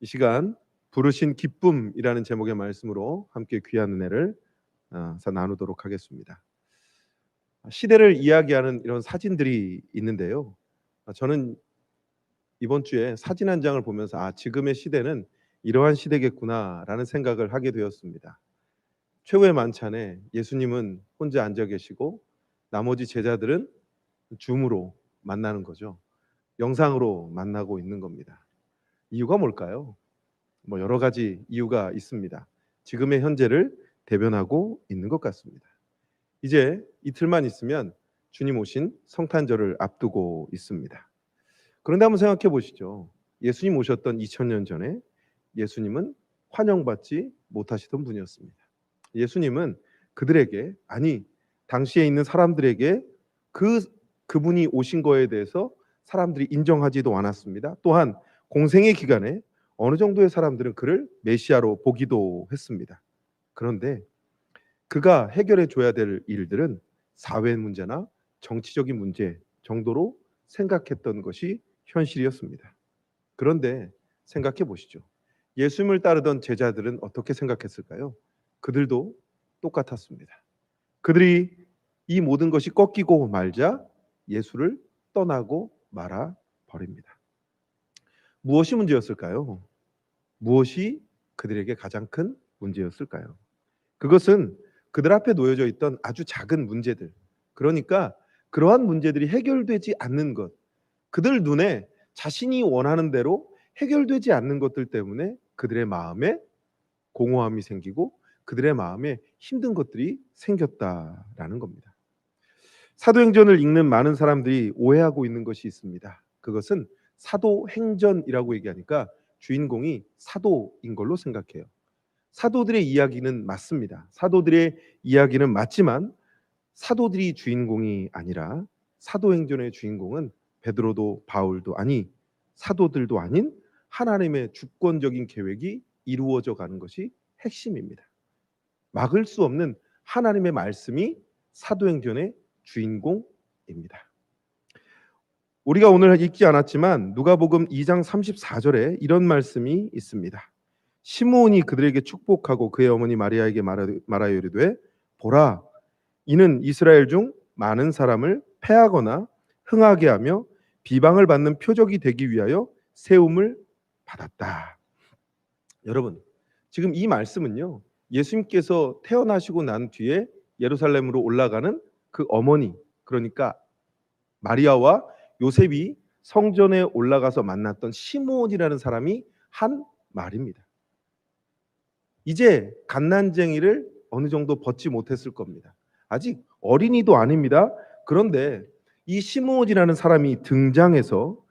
이 시간 부르신 기쁨이라는 제목의 말씀으로 함께 귀한 은혜를 나누도록 하겠습니다. 시대를 이야기하는 이런 사진들이 있는데요. 저는 이번 주에 사진 한 장을 보면서 지금의 시대는 이러한 시대겠구나라는 생각을 하게 되었습니다. 최후의 만찬에 예수님은 혼자 앉아 계시고 나머지 제자들은 줌으로 만나는 거죠. 영상으로 만나고 있는 겁니다. 이유가 뭘까요? 여러 가지 이유가 있습니다. 지금의 현재를 대변하고 있는 것 같습니다. 이제 이틀만 있으면 주님 오신 성탄절을 앞두고 있습니다. 그런데 한번 생각해 보시죠. 예수님 오셨던 2000년 전에 예수님은 환영받지 못하시던 분이었습니다. 예수님은 그들에게, 당시에 있는 사람들에게 그분이 오신 거에 대해서 사람들이 인정하지도 않았습니다. 또한 공생의 기간에 어느 정도의 사람들은 그를 메시아로 보기도 했습니다. 그런데 그가 해결해 줘야 될 일들은 사회 문제나 정치적인 문제 정도로 생각했던 것이 현실이었습니다. 그런데 생각해 보시죠. 예수님을 따르던 제자들은 어떻게 생각했을까요? 그들도 똑같았습니다. 그들이 이 모든 것이 꺾이고 말자 예수를 떠나고 말아 버립니다. 무엇이 문제였을까요? 무엇이 그들에게 가장 큰 문제였을까요? 그것은 그들 앞에 놓여져 있던 아주 작은 문제들, 그러니까 그러한 문제들이 해결되지 않는 것, 그들 눈에 자신이 원하는 대로 해결되지 않는 것들 때문에 그들의 마음에 공허함이 생기고 그들의 마음에 힘든 것들이 생겼다라는 겁니다. 사도행전을 읽는 많은 사람들이 오해하고 있는 것이 있습니다. 그것은 사도행전이라고 얘기하니까 주인공이 사도인 걸로 생각해요. 사도들의 이야기는 맞습니다. 사도들의 이야기는 맞지만 사도들이 주인공이 아니라 사도행전의 주인공은 베드로도 바울도 사도들도 아닌 하나님의 주권적인 계획이 이루어져 가는 것이 핵심입니다. 막을 수 없는 하나님의 말씀이 사도행전의 주인공입니다. 우리가 오늘 읽지 않았지만 누가복음 2장 34절에 이런 말씀이 있습니다. 시므온이 그들에게 축복하고 그의 어머니 마리아에게 말하여 이르되 보라, 이는 이스라엘 중 많은 사람을 패하거나 흥하게 하며 비방을 받는 표적이 되기 위하여 세움을 받았다. 여러분, 지금 이 말씀은요, 예수님께서 태어나시고 난 뒤에 예루살렘으로 올라가는 그 어머니, 그러니까 마리아와 요셉이 성전에 올라가서 만났던 시므온이라는 사람이 한 말입니다. 이제 갓난쟁이를 어느 정도 벗지 못했을 겁니다. 아직 어린이도 아닙니다. 그런데 이 시므온이라는 사람이 등장해서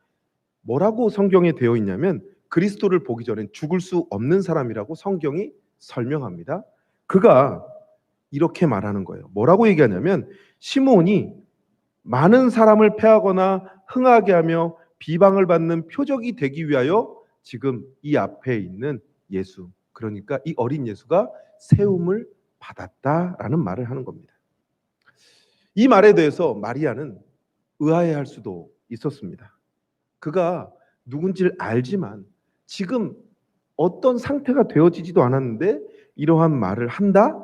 뭐라고 성경에 되어 있냐면 그리스도를 보기 전엔 죽을 수 없는 사람이라고 성경이 설명합니다. 그가 이렇게 말하는 거예요. 뭐라고 얘기하냐면 시므온이 많은 사람을 패하거나 흥하게 하며 비방을 받는 표적이 되기 위하여 지금 이 앞에 있는 예수, 그러니까 이 어린 예수가 세움을 받았다라는 말을 하는 겁니다. 이 말에 대해서 마리아는 의아해할 수도 있었습니다. 그가 누군지를 알지만 지금 어떤 상태가 되어지지도 않았는데 이러한 말을 한다?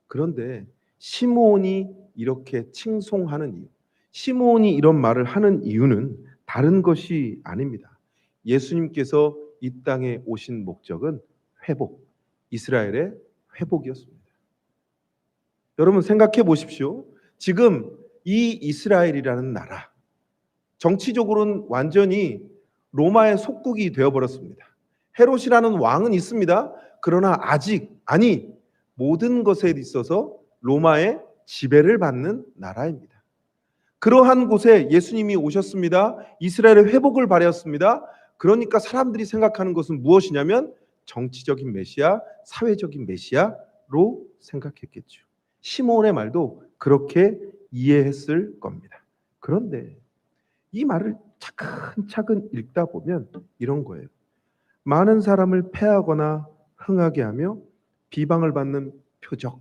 그런데 시므온이 이렇게 칭송하는 이유, 시므온이 이런 말을 하는 이유는 다른 것이 아닙니다. 예수님께서 이 땅에 오신 목적은 회복, 이스라엘의 회복이었습니다. 여러분 생각해 보십시오. 지금 이 이스라엘이라는 나라, 정치적으로는 완전히 로마의 속국이 되어버렸습니다. 헤롯이라는 왕은 있습니다. 그러나 모든 것에 있어서 로마의 지배를 받는 나라입니다. 그러한 곳에 예수님이 오셨습니다. 이스라엘의 회복을 바랬습니다. 그러니까 사람들이 생각하는 것은 무엇이냐면 정치적인 메시아, 사회적인 메시아로 생각했겠죠. 시므온의 말도 그렇게 이해했을 겁니다. 그런데 이 말을 차근차근 읽다 보면 이런 거예요. 많은 사람을 패하거나 흥하게 하며 비방을 받는 표적.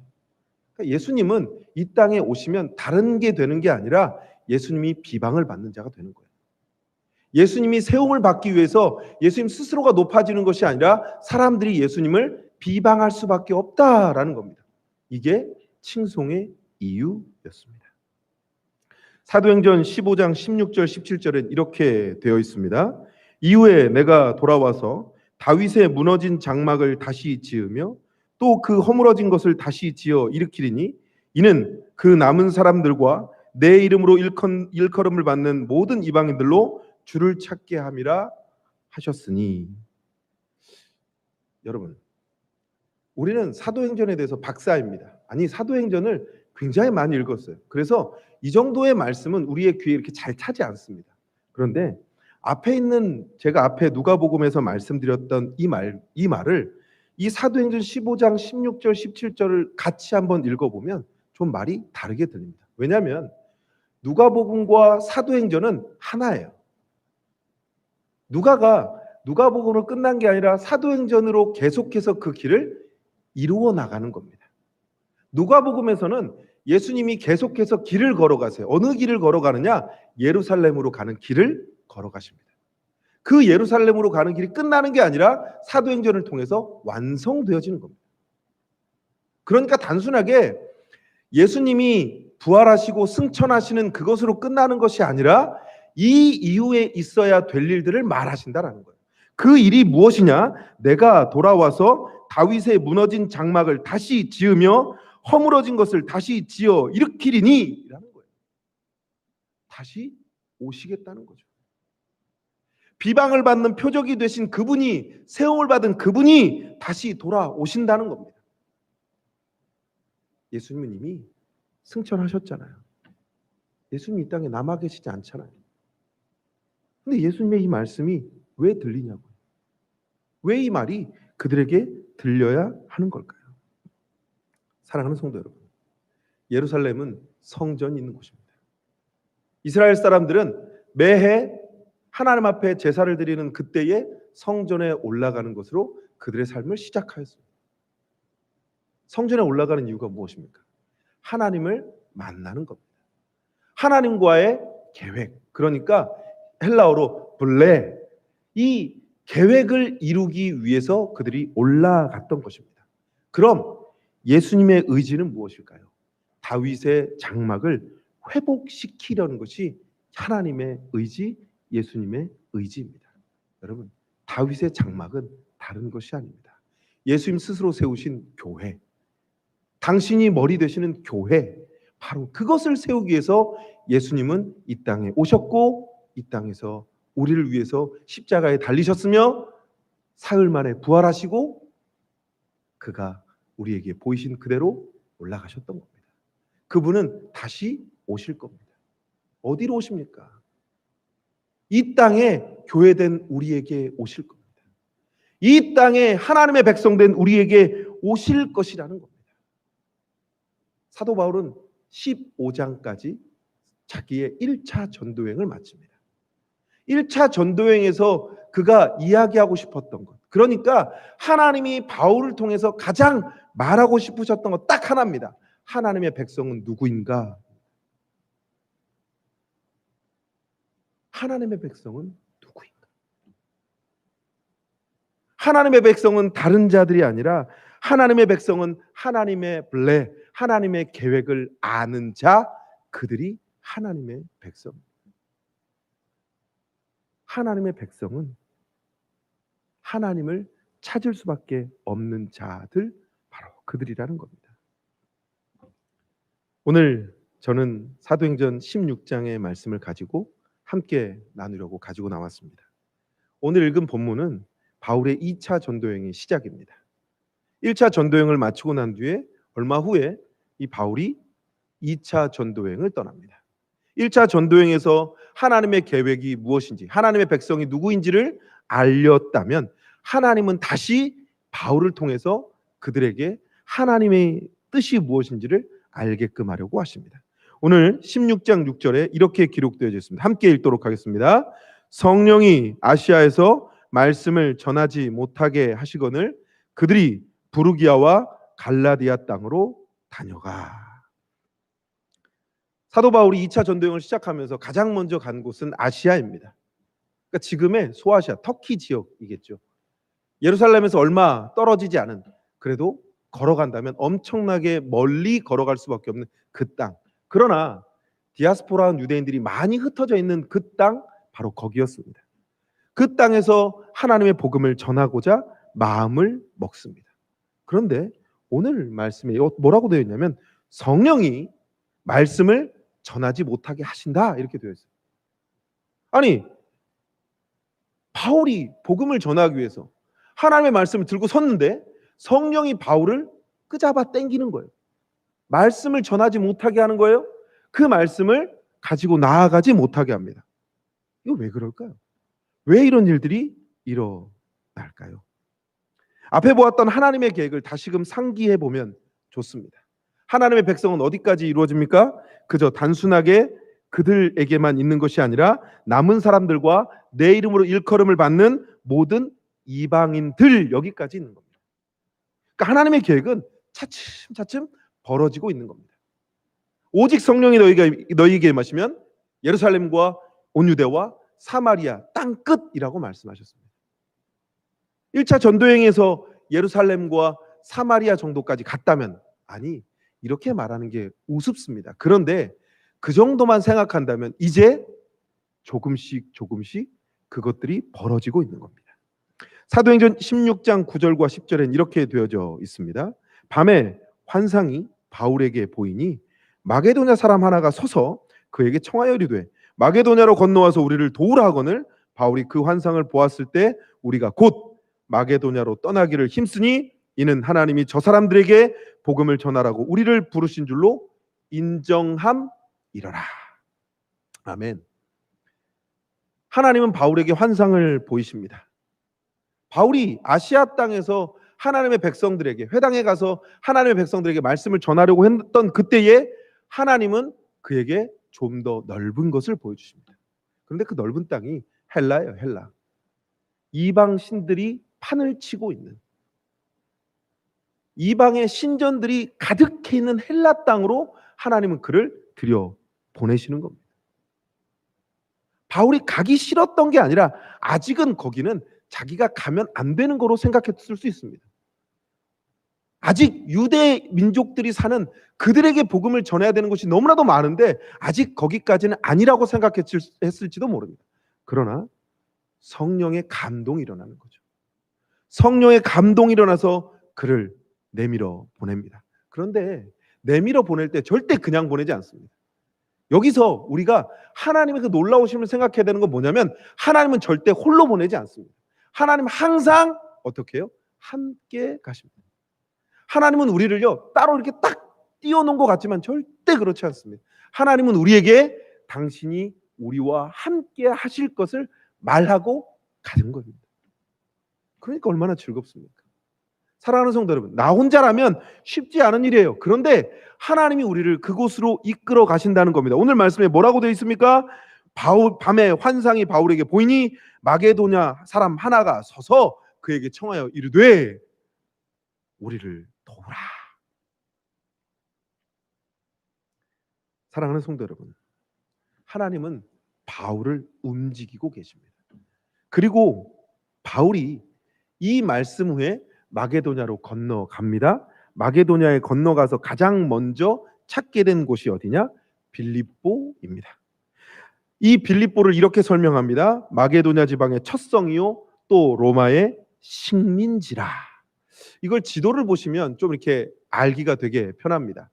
그러니까 예수님은 이 땅에 오시면 다른 게 되는 게 아니라 예수님이 비방을 받는 자가 되는 거예요. 예수님이 세움을 받기 위해서 예수님 스스로가 높아지는 것이 아니라 사람들이 예수님을 비방할 수밖에 없다라는 겁니다. 이게 칭송의 이유였습니다. 사도행전 15장 16절 17절에 이렇게 되어 있습니다. 이후에 내가 돌아와서 다윗의 무너진 장막을 다시 지으며 또 그 허물어진 것을 다시 지어 일으키리니 이는 그 남은 사람들과 내 이름으로 일컬음을 받는 모든 이방인들로 주를 찾게 함이라 하셨으니. 여러분, 우리는 사도행전에 대해서 박사입니다. 아니, 사도행전을 굉장히 많이 읽었어요. 그래서 이 정도의 말씀은 우리의 귀에 이렇게 잘 차지 않습니다. 그런데 앞에 있는, 제가 앞에 누가복음에서 말씀드렸던 이 말을 이 사도행전 15장 16절 17절을 같이 한번 읽어보면 좀 말이 다르게 들립니다. 왜냐하면 누가복음과 사도행전은 하나예요. 누가복음으로 끝난 게 아니라 사도행전으로 계속해서 그 길을 이루어 나가는 겁니다. 누가복음에서는 예수님이 계속해서 길을 걸어가세요. 어느 길을 걸어가느냐? 예루살렘으로 가는 길을 걸어가십니다. 그 예루살렘으로 가는 길이 끝나는 게 아니라 사도행전을 통해서 완성되어지는 겁니다. 그러니까 단순하게 예수님이 부활하시고 승천하시는 그것으로 끝나는 것이 아니라 이 이후에 있어야 될 일들을 말하신다라는 거예요. 그 일이 무엇이냐? 내가 돌아와서 다윗의 무너진 장막을 다시 지으며 허물어진 것을 다시 지어 일으키리니 라는 거예요. 다시 오시겠다는 거죠. 비방을 받는 표적이 되신 그분이, 세움을 받은 그분이 다시 돌아오신다는 겁니다. 예수님은 이미 승천하셨잖아요. 예수님 이 땅에 남아 계시지 않잖아요. 근데 예수님의 이 말씀이 왜 들리냐고요. 왜 이 말이 그들에게 들려야 하는 걸까요? 사랑하는 성도 여러분, 예루살렘은 성전이 있는 곳입니다. 이스라엘 사람들은 매해 하나님 앞에 제사를 드리는 그때에 성전에 올라가는 것으로 그들의 삶을 시작하였습니다. 성전에 올라가는 이유가 무엇입니까? 하나님을 만나는 겁니다. 하나님과의 계획, 그러니까 헬라어로 블레, 이 계획을 이루기 위해서 그들이 올라갔던 것입니다. 그럼 예수님의 의지는 무엇일까요? 다윗의 장막을 회복시키려는 것이 하나님의 의지, 예수님의 의지입니다. 여러분, 다윗의 장막은 다른 것이 아닙니다. 예수님 스스로 세우신 교회, 당신이 머리 되시는 교회, 바로 그것을 세우기 위해서 예수님은 이 땅에 오셨고 이 땅에서 우리를 위해서 십자가에 달리셨으며 사흘 만에 부활하시고 그가 우리에게 보이신 그대로 올라가셨던 겁니다. 그분은 다시 오실 겁니다. 어디로 오십니까? 이 땅에 교회된 우리에게 오실 겁니다. 이 땅에 하나님의 백성된 우리에게 오실 것이라는 겁니다. 사도 바울은 15장까지 자기의 1차 전도여행을 마칩니다. 1차 전도여행에서 그가 이야기하고 싶었던 것, 그러니까 하나님이 바울을 통해서 가장 말하고 싶으셨던 것 딱 하나입니다. 하나님의 백성은 누구인가? 하나님의 백성은 누구인가? 하나님의 백성은 다른 자들이 아니라 하나님의 백성은 하나님의 블레, 하나님의 계획을 아는 자, 그들이 하나님의 백성. 하나님의 백성은 하나님을 찾을 수밖에 없는 자들, 바로 그들이라는 겁니다. 오늘 저는 사도행전 16장의 말씀을 가지고 함께 나누려고 가지고 나왔습니다. 오늘 읽은 본문은 바울의 2차 전도여행의 시작입니다. 1차 전도여행을 마치고 난 뒤에 얼마 후에 이 바울이 2차 전도여행을 떠납니다. 1차 전도여행에서 하나님의 계획이 무엇인지, 하나님의 백성이 누구인지를 알렸다면 하나님은 다시 바울을 통해서 그들에게 하나님의 뜻이 무엇인지를 알게끔 하려고 하십니다. 오늘 16장 6절에 이렇게 기록되어 있습니다. 함께 읽도록 하겠습니다. 성령이 아시아에서 말씀을 전하지 못하게 하시거늘 그들이 부르기아와 갈라디아 땅으로 다녀가. 사도 바울이 2차 전도여행을 시작하면서 가장 먼저 간 곳은 아시아입니다. 그러니까 지금의 소아시아, 터키 지역이겠죠. 예루살렘에서 얼마 떨어지지 않은, 그래도 걸어간다면 엄청나게 멀리 걸어갈 수밖에 없는 그 땅. 그러나 디아스포라 유대인들이 많이 흩어져 있는 그 땅, 바로 거기였습니다. 그 땅에서 하나님의 복음을 전하고자 마음을 먹습니다. 그런데 오늘 말씀에 뭐라고 되어 있냐면 성령이 말씀을 전하지 못하게 하신다, 이렇게 되어 있어요. 아니, 바울이 복음을 전하기 위해서 하나님의 말씀을 들고 섰는데 성령이 바울을 끄잡아 당기는 거예요. 말씀을 전하지 못하게 하는 거예요. 그 말씀을 가지고 나아가지 못하게 합니다. 이거 왜 그럴까요? 왜 이런 일들이 일어날까요? 앞에 보았던 하나님의 계획을 다시금 상기해 보면 좋습니다. 하나님의 백성은 어디까지 이루어집니까? 그저 단순하게 그들에게만 있는 것이 아니라 남은 사람들과 내 이름으로 일컬음을 받는 모든 이방인들, 여기까지 있는 겁니다. 그러니까 하나님의 계획은 차츰차츰 벌어지고 있는 겁니다. 오직 성령이 너희에게 임하시면 예루살렘과 온 유대와 사마리아 땅 끝이라고 말씀하셨습니다. 1차 전도행에서 예루살렘과 사마리아 정도까지 갔다면, 아니, 이렇게 말하는 게 우습습니다. 그런데 그 정도만 생각한다면 이제 조금씩 그것들이 벌어지고 있는 겁니다. 사도행전 16장 9절과 10절엔 이렇게 되어져 있습니다. 밤에 환상이 바울에게 보이니 마게도냐 사람 하나가 서서 그에게 청하여 이르되 마게도냐로 건너와서 우리를 도우라 하거늘 바울이 그 환상을 보았을 때 우리가 곧 마게도냐로 떠나기를 힘쓰니 이는 하나님이 저 사람들에게 복음을 전하라고 우리를 부르신 줄로 인정함이러라. 아멘. 하나님은 바울에게 환상을 보이십니다. 바울이 아시아 땅에서 하나님의 백성들에게, 회당에 가서 하나님의 백성들에게 말씀을 전하려고 했던 그때에 하나님은 그에게 좀 더 넓은 것을 보여주십니다. 그런데 그 넓은 땅이 헬라예요. 헬라. 이방 신들이 판을 치고 있는, 이방의 신전들이 가득해 있는 헬라 땅으로 하나님은 그를 들여 보내시는 겁니다. 바울이 가기 싫었던 게 아니라 아직은 거기는 자기가 가면 안 되는 거로 생각했을 수 있습니다. 아직 유대 민족들이 사는, 그들에게 복음을 전해야 되는 것이 너무나도 많은데 아직 거기까지는 아니라고 생각했을지도 모릅니다. 그러나 성령의 감동이 일어나는 거죠. 성령의 감동이 일어나서 그를 내밀어 보냅니다. 그런데 내밀어 보낼 때 절대 그냥 보내지 않습니다. 여기서 우리가 하나님의 그 놀라우심을 생각해야 되는 건 뭐냐면, 하나님은 절대 홀로 보내지 않습니다. 하나님은 항상 어떻게 해요? 함께 가십니다. 하나님은 우리를요 따로 이렇게 딱 띄워놓은 것 같지만 절대 그렇지 않습니다. 하나님은 우리에게 당신이 우리와 함께 하실 것을 말하고 가는 겁니다. 그러니까 얼마나 즐겁습니까? 사랑하는 성도 여러분, 나 혼자라면 쉽지 않은 일이에요. 그런데 하나님이 우리를 그곳으로 이끌어 가신다는 겁니다. 오늘 말씀에 뭐라고 되어 있습니까? 밤에 환상이 바울에게 보이니 마게도냐 사람 하나가 서서 그에게 청하여 이르되 우리를 도우라. 사랑하는 성도 여러분, 하나님은 바울을 움직이고 계십니다. 그리고 바울이 이 말씀 후에 마게도냐로 건너갑니다. 마게도냐에 건너가서 가장 먼저 찾게 된 곳이 어디냐? 빌립보입니다. 이 빌립보를 이렇게 설명합니다. 마게도냐 지방의 첫 성이요 또 로마의 식민지라. 이걸 지도를 보시면 좀 이렇게 알기가 되게 편합니다.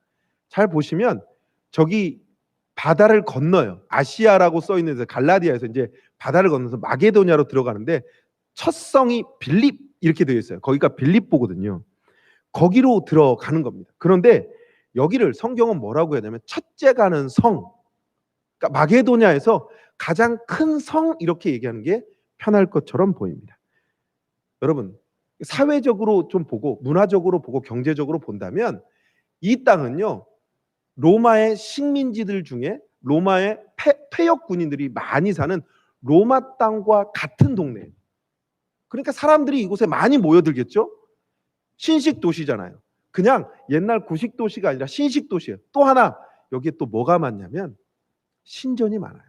잘 보시면 저기 바다를 건너요. 아시아라고 써 있는 데서 갈라디아에서 이제 바다를 건너서 마게도냐로 들어가는데 첫 성이 빌립 이렇게 되어 있어요. 거기가 빌립보거든요. 거기로 들어가는 겁니다. 그런데 여기를 성경은 뭐라고 해야 되냐면 첫째 가는 성, 그러니까 마게도냐에서 가장 큰 성, 이렇게 얘기하는 게 편할 것처럼 보입니다. 여러분, 사회적으로 좀 보고 문화적으로 보고 경제적으로 본다면 이 땅은요 로마의 식민지들 중에 로마의 퇴역 군인들이 많이 사는 로마 땅과 같은 동네예요. 그러니까 사람들이 이곳에 많이 모여들겠죠. 신식 도시잖아요. 그냥 옛날 구식 도시가 아니라 신식 도시예요. 또 하나 여기에 또 뭐가 많냐면 신전이 많아요.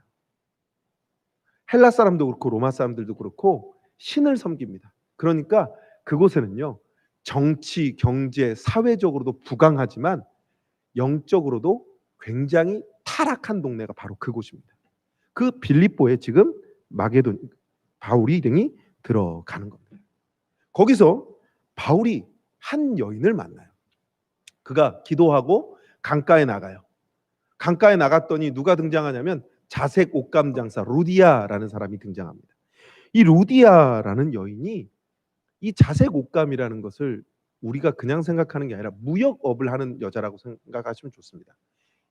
헬라 사람도 그렇고 로마 사람들도 그렇고 신을 섬깁니다. 그러니까 그곳에는요, 정치, 경제, 사회적으로도 부강하지만 영적으로도 굉장히 타락한 동네가 바로 그곳입니다. 그 빌립보에 지금 마게돈 바울이 등이 들어가는 겁니다. 거기서 바울이 한 여인을 만나요. 그가 기도하고 강가에 나가요. 강가에 나갔더니 누가 등장하냐면 자색 옷감 장사 루디아라는 사람이 등장합니다. 이 루디아라는 여인이 이 자색 옷감이라는 것을 우리가 그냥 생각하는 게 아니라 무역업을 하는 여자라고 생각하시면 좋습니다.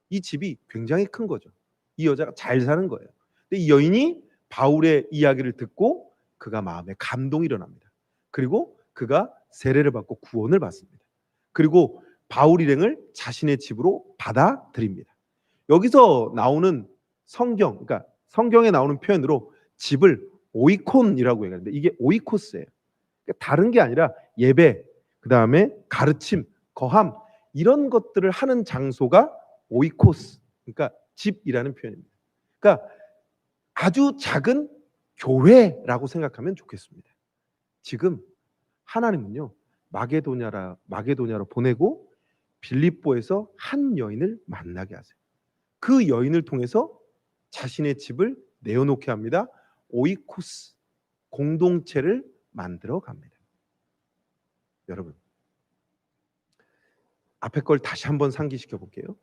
이 집이 굉장히 큰 거죠. 이 여자가 잘 사는 거예요. 근데 이 여인이 바울의 이야기를 듣고 그가 마음에 감동이 일어납니다. 그리고 그가 세례를 받고 구원을 받습니다. 그리고 바울 일행을 자신의 집으로 받아들입니다. 여기서 나오는 성경, 그러니까 성경에 나오는 표현으로 집을 오이콘이라고 얘기하는데 이게 오이코스예요. 그러니까 다른 게 아니라 예배, 그 다음에 가르침, 거함 이런 것들을 하는 장소가 오이코스, 그러니까 집이라는 표현입니다. 그러니까 아주 작은 교회라고 생각하면 좋겠습니다. 지금 하나님은요 마게도냐로 보내고 빌립보에서 한 여인을 만나게 하세요. 그 여인을 통해서 자신의 집을 내어놓게 합니다. 오이코스, 공동체를 만들어 갑니다. 여러분, 앞에 걸 다시 한번 상기시켜 볼게요.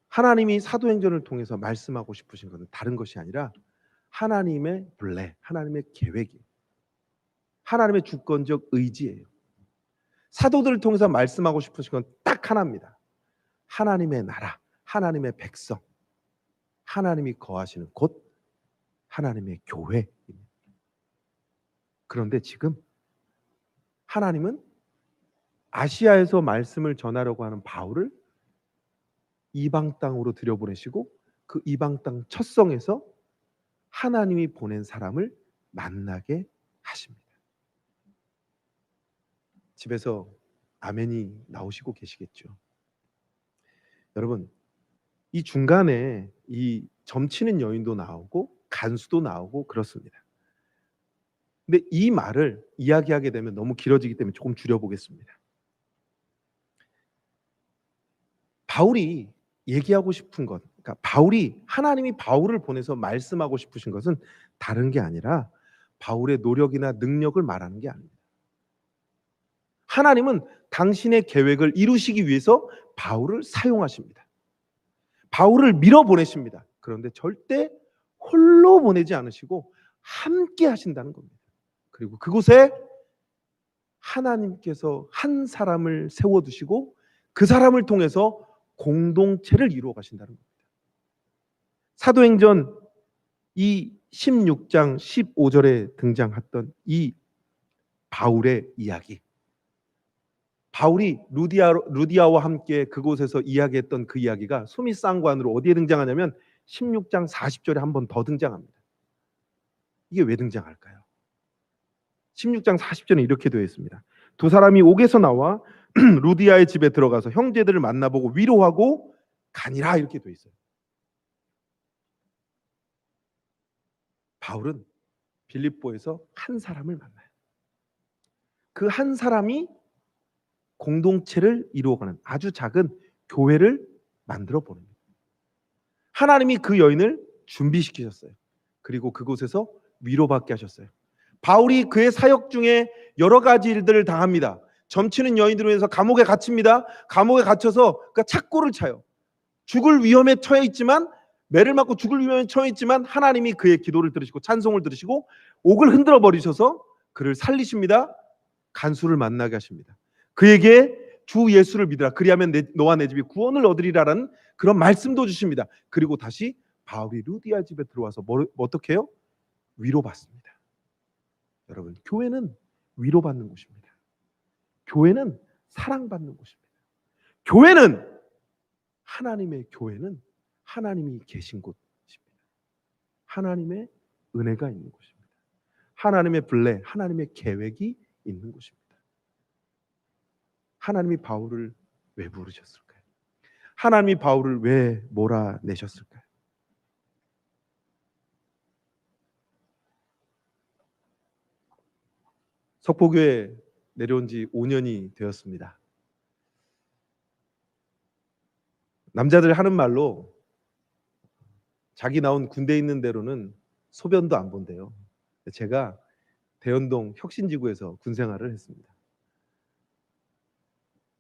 하나님이 사도행전을 통해서 말씀하고 싶으신 것은 다른 것이 아니라 하나님의 블레, 하나님의 계획이에요. 하나님의 주권적 의지예요. 사도들을 통해서 말씀하고 싶으신 건 딱 하나입니다. 하나님의 나라, 하나님의 백성, 하나님이 거하시는 곳, 하나님의 교회입니다. 그런데 지금 하나님은 아시아에서 말씀을 전하려고 하는 바울을 이방 땅으로 들여보내시고 그 이방 땅 첫성에서 하나님이 보낸 사람을 만나게 하십니다. 집에서 아멘이 나오시고 계시겠죠. 여러분, 이 중간에 이 점치는 여인도 나오고 간수도 나오고 그렇습니다. 근데 이 말을 이야기하게 되면 너무 길어지기 때문에 조금 줄여보겠습니다. 바울이 얘기하고 싶은 것, 그러니까 하나님이 바울을 보내서 말씀하고 싶으신 것은 다른 게 아니라 바울의 노력이나 능력을 말하는 게 아닙니다. 하나님은 당신의 계획을 이루시기 위해서 바울을 사용하십니다. 바울을 밀어보내십니다. 그런데 절대 홀로 보내지 않으시고 함께 하신다는 겁니다. 그리고 그곳에 하나님께서 한 사람을 세워두시고 그 사람을 통해서 공동체를 이루어 가신다는 겁니다. 사도행전 이 16장 15절에 등장했던 이 바울의 이야기, 바울이 루디아와 함께 그곳에서 이야기했던 그 이야기가 수미상관으로 어디에 등장하냐면 16장 40절에 한 번 더 등장합니다. 이게 왜 등장할까요? 16장 40절에 이렇게 되어 있습니다. 두 사람이 옥에서 나와 루디아의 집에 들어가서 형제들을 만나보고 위로하고 가니라 이렇게 되어 있어요. 바울은 빌립보에서 한 사람을 만나요. 그 한 사람이 공동체를 이루어가는 아주 작은 교회를 만들어 보냅니다. 하나님이 그 여인을 준비시키셨어요. 그리고 그곳에서 위로받게 하셨어요. 바울이 그의 사역 중에 여러 가지 일들을 당합니다. 점치는 여인들로 인해서 감옥에 갇힙니다. 감옥에 갇혀서 그러니까 착고를 차요. 죽을 위험에 처해 있지만, 매를 맞고 죽을 위험에 처해 있지만 하나님이 그의 기도를 들으시고 찬송을 들으시고 옥을 흔들어 버리셔서 그를 살리십니다. 간수를 만나게 하십니다. 그에게 주 예수를 믿으라 그리하면 너와 내 집이 구원을 얻으리라라는 그런 말씀도 주십니다. 그리고 다시 바울이 루디아 집에 들어와서 어떻게 해요? 위로받습니다. 여러분, 교회는 위로받는 곳입니다. 교회는 사랑받는 곳입니다. 하나님의 교회는 하나님이 계신 곳입니다. 하나님의 은혜가 있는 곳입니다. 하나님의 블레, 하나님의 계획이 있는 곳입니다. 하나님이 바울을 왜 부르셨을까요? 하나님이 바울을 왜 몰아내셨을까요? 석포교회 내려온 지 5년이 되었습니다. 남자들 하는 말로 자기 나온 군대 있는 대로는 소변도 안 본대요. 제가 대연동 혁신지구에서 군 생활을 했습니다.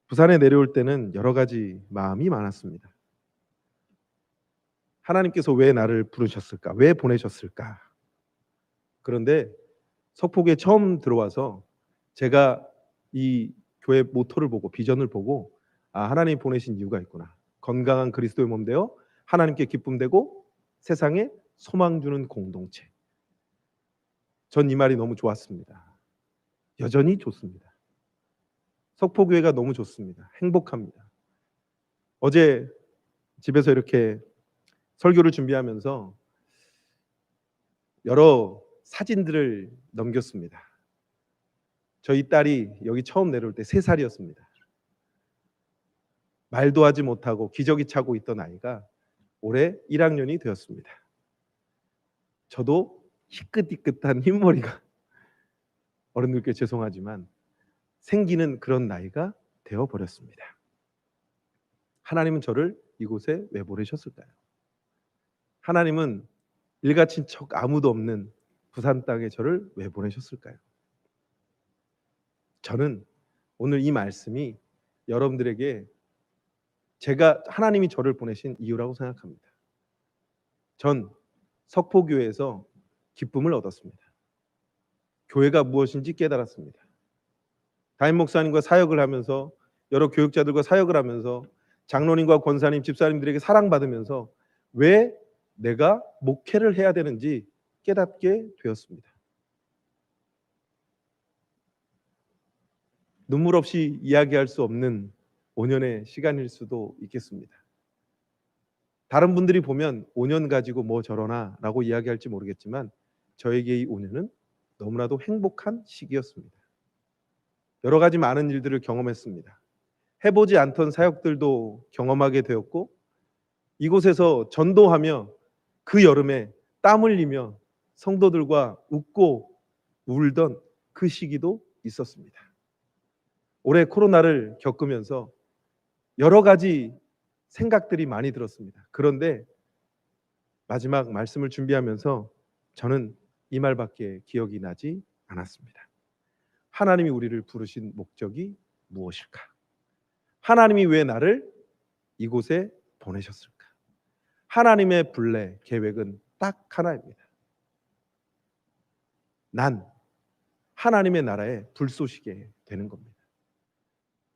부산에 내려올 때는 여러 가지 마음이 많았습니다. 하나님께서 왜 나를 부르셨을까? 왜 보내셨을까? 그런데 석포교에 처음 들어와서 제가 이 교회 모토를 보고 비전을 보고 하나님이 보내신 이유가 있구나. 건강한 그리스도의 몸 되어 하나님께 기쁨 되고 세상에 소망 주는 공동체. 전 이 말이 너무 좋았습니다. 여전히 좋습니다. 석포교회가 너무 좋습니다. 행복합니다. 어제 집에서 이렇게 설교를 준비하면서 여러 사진들을 넘겼습니다. 저희 딸이 여기 처음 내려올 때 3살이었습니다. 말도 하지 못하고 기저귀 차고 있던 아이가 올해 1학년이 되었습니다. 저도 희끗희끗한 흰머리가 어른들께 죄송하지만 생기는 그런 나이가 되어버렸습니다. 하나님은 저를 이곳에 왜 보내셨을까요? 하나님은 일가친척 아무도 없는 부산 땅에 저를 왜 보내셨을까요? 저는 오늘 이 말씀이 여러분들에게 제가 하나님이 저를 보내신 이유라고 생각합니다. 전 석포교회에서 기쁨을 얻었습니다. 교회가 무엇인지 깨달았습니다. 담임 목사님과 사역을 하면서 여러 교육자들과 사역을 하면서 장로님과 권사님, 집사님들에게 사랑받으면서 왜 내가 목회를 해야 되는지 깨닫게 되었습니다. 눈물 없이 이야기할 수 없는 5년의 시간일 수도 있겠습니다. 다른 분들이 보면 5년 가지고 뭐 저러나 라고 이야기할지 모르겠지만 저에게 이 5년은 너무나도 행복한 시기였습니다. 여러 가지 많은 일들을 경험했습니다. 해보지 않던 사역들도 경험하게 되었고 이곳에서 전도하며 그 여름에 땀 흘리며 성도들과 웃고 울던 그 시기도 있었습니다. 올해 코로나를 겪으면서 여러 가지 생각들이 많이 들었습니다. 그런데 마지막 말씀을 준비하면서 저는 이 말밖에 기억이 나지 않았습니다. 하나님이 우리를 부르신 목적이 무엇일까? 하나님이 왜 나를 이곳에 보내셨을까? 하나님의 분례, 계획은 딱 하나입니다. 난 하나님의 나라의 불쏘시개 되는 겁니다.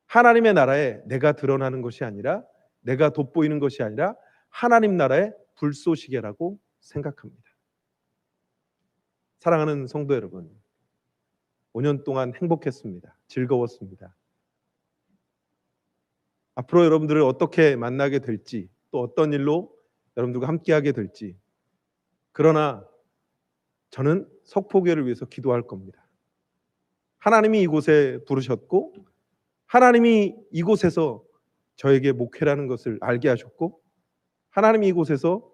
하나님의 나라에 내가 드러나는 것이 아니라 내가 돋보이는 것이 아니라 하나님 나라의 불쏘시개라고 생각합니다. 사랑하는 성도 여러분, 5년 동안 행복했습니다. 즐거웠습니다. 앞으로 여러분들을 어떻게 만나게 될지 또 어떤 일로 여러분들과 함께하게 될지 그러나 저는 석포교회를 위해서 기도할 겁니다. 하나님이 이곳에 부르셨고 하나님이 이곳에서 저에게 목회라는 것을 알게 하셨고 하나님이 이곳에서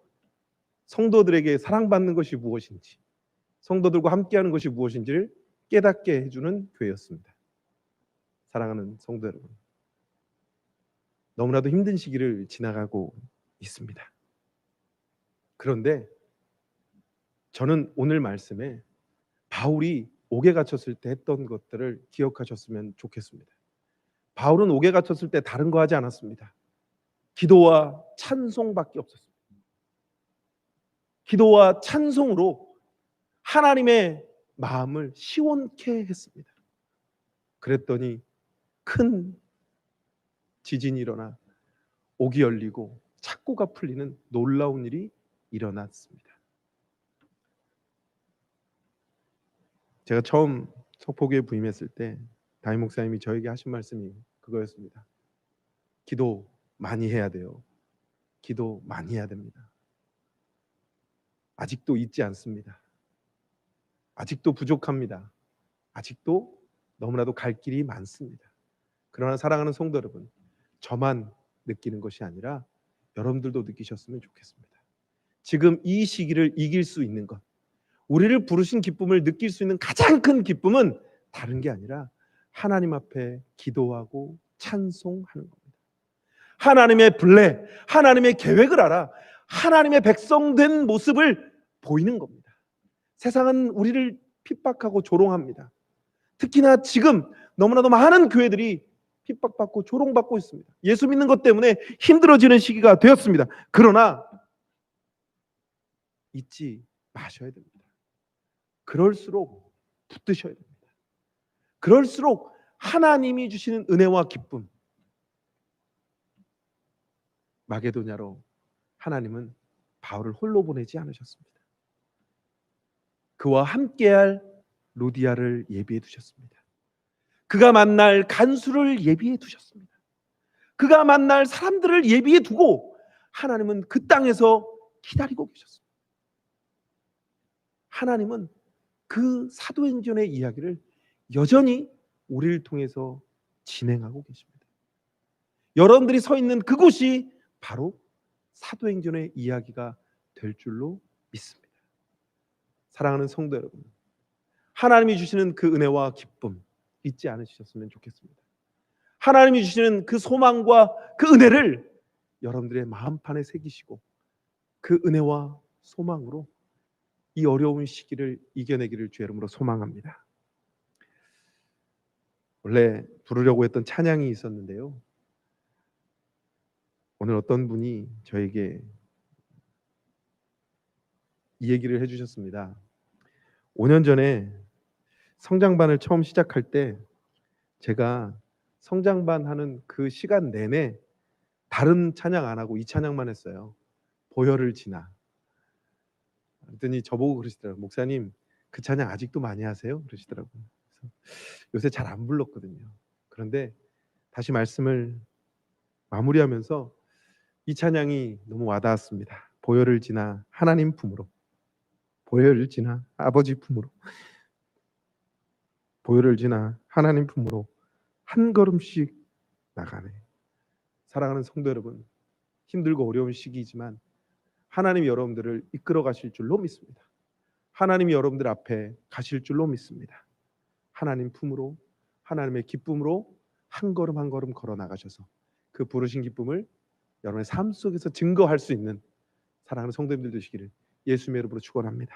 성도들에게 사랑받는 것이 무엇인지 성도들과 함께하는 것이 무엇인지를 깨닫게 해주는 교회였습니다. 사랑하는 성도 여러분, 너무나도 힘든 시기를 지나가고 있습니다. 그런데 저는 오늘 말씀에 바울이 옥에 갇혔을 때 했던 것들을 기억하셨으면 좋겠습니다. 바울은 옥에 갇혔을 때 다른 거 하지 않았습니다. 기도와 찬송밖에 없었습니다. 기도와 찬송으로 하나님의 마음을 시원케 했습니다. 그랬더니 큰 지진이 일어나 옥이 열리고 착고가 풀리는 놀라운 일이 일어났습니다. 제가 처음 석포교에 부임했을 때 담임 목사님이 저에게 하신 말씀이 그거였습니다. 기도 많이 해야 돼요. 기도 많이 해야 됩니다. 아직도 잊지 않습니다. 아직도 부족합니다. 아직도 너무나도 갈 길이 많습니다. 그러나 사랑하는 성도 여러분, 저만 느끼는 것이 아니라 여러분들도 느끼셨으면 좋겠습니다. 지금 이 시기를 이길 수 있는 것, 우리를 부르신 기쁨을 느낄 수 있는 가장 큰 기쁨은 다른 게 아니라 하나님 앞에 기도하고 찬송하는 겁니다. 하나님의 블레, 하나님의 계획을 알아 하나님의 백성된 모습을 보이는 겁니다. 세상은 우리를 핍박하고 조롱합니다. 특히나 지금 너무나도 많은 교회들이 핍박받고 조롱받고 있습니다. 예수 믿는 것 때문에 힘들어지는 시기가 되었습니다. 그러나 잊지 마셔야 됩니다. 그럴수록 붙드셔야 됩니다. 그럴수록 하나님이 주시는 은혜와 기쁨, 마게도냐로 하나님은 바울을 홀로 보내지 않으셨습니다. 그와 함께할 루디아를 예비해 두셨습니다. 그가 만날 간수를 예비해 두셨습니다. 그가 만날 사람들을 예비해 두고 하나님은 그 땅에서 기다리고 계셨습니다. 하나님은 그 사도행전의 이야기를 여전히 우리를 통해서 진행하고 계십니다. 여러분들이 서 있는 그곳이 바로 사도행전의 이야기가 될 줄로 믿습니다. 사랑하는 성도 여러분, 하나님이 주시는 그 은혜와 기쁨 잊지 않으셨으면 좋겠습니다. 하나님이 주시는 그 소망과 그 은혜를 여러분들의 마음판에 새기시고 그 은혜와 소망으로 이 어려운 시기를 이겨내기를 주의 이름으로 소망합니다. 원래 부르려고 했던 찬양이 있었는데요. 오늘 어떤 분이 저에게 이 얘기를 해주셨습니다. 5년 전에 성장반을 처음 시작할 때 제가 성장반 하는 그 시간 내내 다른 찬양 안 하고 이 찬양만 했어요. 보혈을 지나. 그랬더니 저보고 그러시더라고요. 목사님 그 찬양 아직도 많이 하세요? 그러시더라고요. 그래서 요새 잘 안 불렀거든요. 그런데 다시 말씀을 마무리하면서 이 찬양이 너무 와닿았습니다. 보혈을 지나 하나님 품으로, 보혈을 지나 아버지 품으로, 보혈을 지나 하나님 품으로 한 걸음씩 나가네. 사랑하는 성도 여러분, 힘들고 어려운 시기이지만 하나님이 여러분들을 이끌어 가실 줄로 믿습니다. 하나님이 여러분들 앞에 가실 줄로 믿습니다. 하나님 품으로, 하나님의 기쁨으로 한 걸음 한 걸음 걸어 나가셔서 그 부르신 기쁨을 여러분의 삶 속에서 증거할 수 있는 사랑하는 성도님들 되시기를 예수님의 이름으로 축원합니다.